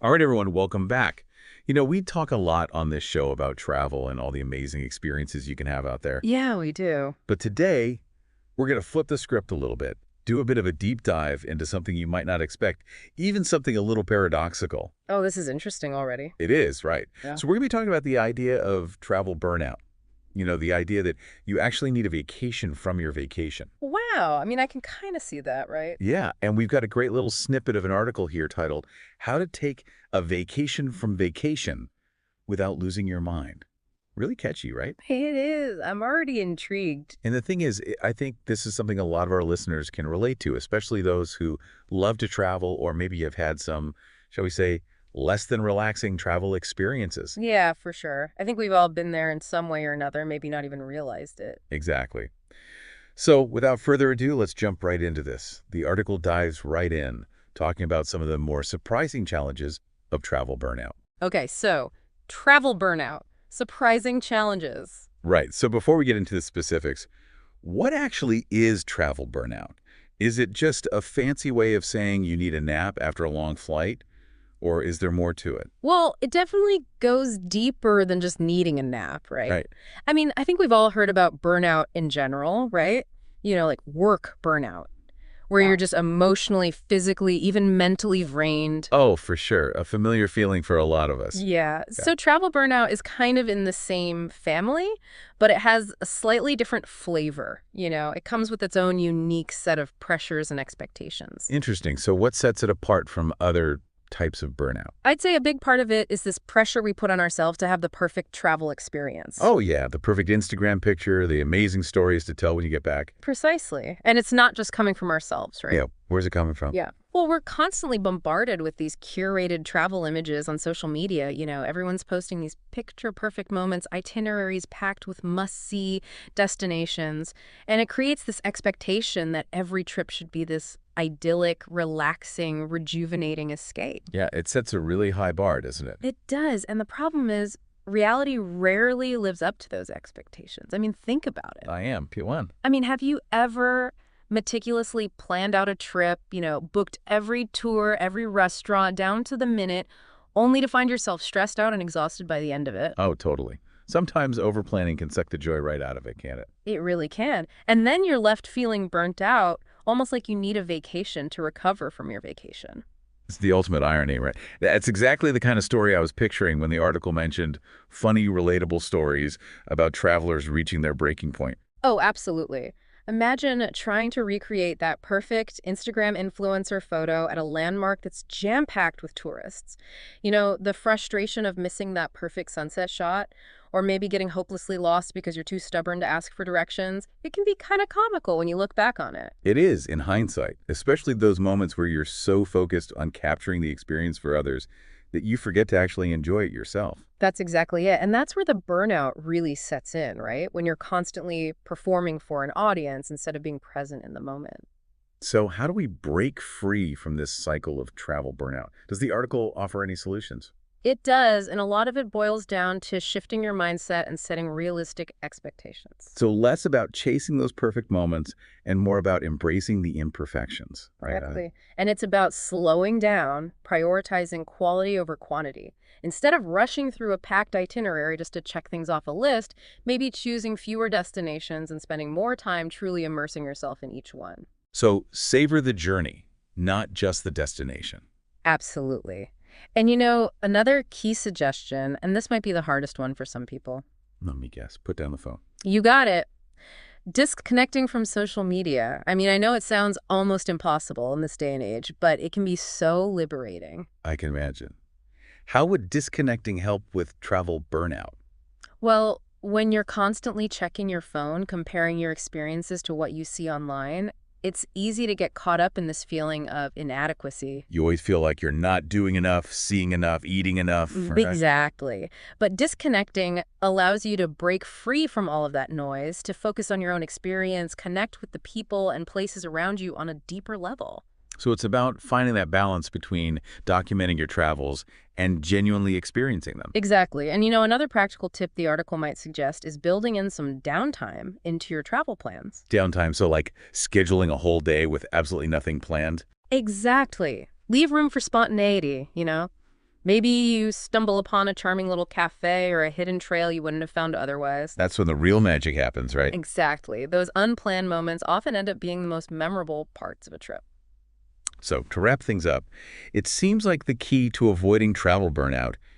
All right, everyone, welcome back. We talk a lot on this show about travel and all the amazing experiences you can have out there. Yeah, we do. But today, we're going to flip the script a little bit, do a bit of a deep dive into something you might not expect, even something a little paradoxical. Oh, this is interesting already. It is, right? Yeah. So we're going to be talking about the idea of travel burnout. The idea that you actually need a vacation from your vacation. Wow. I mean, I can kind of see that, right? Yeah, and we've got a great little snippet of an article here titled, How to Take a Vacation from Vacation Without Losing Your Mind. Really catchy, right? It is. I'm already intrigued. And the thing is, I think this is something a lot of our listeners can relate to, especially those who love to travel or maybe have had some, shall we say, less than relaxing travel experiences. Yeah, for sure. I think we've all been there in some way or another, maybe not even realized it. Exactly. So without further ado, let's jump right into this. The article dives right in, talking about some of the more surprising challenges of travel burnout. Okay, so travel burnout, surprising challenges. Right. So before we get into the specifics, what actually is travel burnout? Is it just a fancy way of saying you need a nap after a long flight? Or is there more to it? Well, it definitely goes deeper than just needing a nap, right? Right. I mean, I think we've all heard about burnout in general, right? Like work burnout, where you're just emotionally, physically, even mentally drained. Oh, for sure. A familiar feeling for a lot of us. Yeah. Yeah. So travel burnout is kind of in the same family, but it has a slightly different flavor. It comes with its own unique set of pressures and expectations. Interesting. So what sets it apart from other types of burnout? I'd say a big part of it is this pressure we put on ourselves to have the perfect travel experience. Oh, yeah. The perfect Instagram picture, the amazing stories to tell when you get back. Precisely. And it's not just coming from ourselves, right? Yeah. Where's it coming from? Yeah. Well, we're constantly bombarded with these curated travel images on social media. Everyone's posting these picture-perfect moments, itineraries packed with must-see destinations. And it creates this expectation that every trip should be this idyllic, relaxing, rejuvenating escape. Yeah, it sets a really high bar, doesn't it? It does. And the problem is, reality rarely lives up to those expectations. I mean, think about it. I am. P1. I mean, have you ever meticulously planned out a trip, booked every tour, every restaurant down to the minute, only to find yourself stressed out and exhausted by the end of it? Oh, totally. Sometimes overplanning can suck the joy right out of it, can't it? It really can. And then you're left feeling burnt out, almost like you need a vacation to recover from your vacation. It's the ultimate irony, right? That's exactly the kind of story I was picturing when the article mentioned funny, relatable stories about travelers reaching their breaking point. Oh, absolutely. Imagine trying to recreate that perfect Instagram influencer photo at a landmark that's jam-packed with tourists. The frustration of missing that perfect sunset shot, or maybe getting hopelessly lost because you're too stubborn to ask for directions. It can be kind of comical when you look back on it. It is, in hindsight, especially those moments where you're so focused on capturing the experience for others that you forget to actually enjoy it yourself. That's exactly it. And that's where the burnout really sets in, right? When you're constantly performing for an audience instead of being present in the moment. So how do we break free from this cycle of travel burnout? Does the article offer any solutions? It does, and a lot of it boils down to shifting your mindset and setting realistic expectations. So less about chasing those perfect moments and more about embracing the imperfections, right? Exactly. And it's about slowing down, prioritizing quality over quantity. Instead of rushing through a packed itinerary just to check things off a list, maybe choosing fewer destinations and spending more time truly immersing yourself in each one. So savor the journey, not just the destination. Absolutely. And another key suggestion, and this might be the hardest one for some people. Let me guess. Put down the phone. You got it. Disconnecting from social media. I mean, I know it sounds almost impossible in this day and age, but it can be so liberating. I can imagine. How would disconnecting help with travel burnout? Well, when you're constantly checking your phone, comparing your experiences to what you see online, it's easy to get caught up in this feeling of inadequacy. You always feel like you're not doing enough, seeing enough, eating enough. Right? Exactly. But disconnecting allows you to break free from all of that noise, to focus on your own experience, connect with the people and places around you on a deeper level. So it's about finding that balance between documenting your travels and genuinely experiencing them. Exactly. And another practical tip the article might suggest is building in some downtime into your travel plans. Downtime, so like scheduling a whole day with absolutely nothing planned. Exactly. Leave room for spontaneity. Maybe you stumble upon a charming little cafe or a hidden trail you wouldn't have found otherwise. That's when the real magic happens, right? Exactly. Those unplanned moments often end up being the most memorable parts of a trip. So to wrap things up, it seems like the key to avoiding travel burnout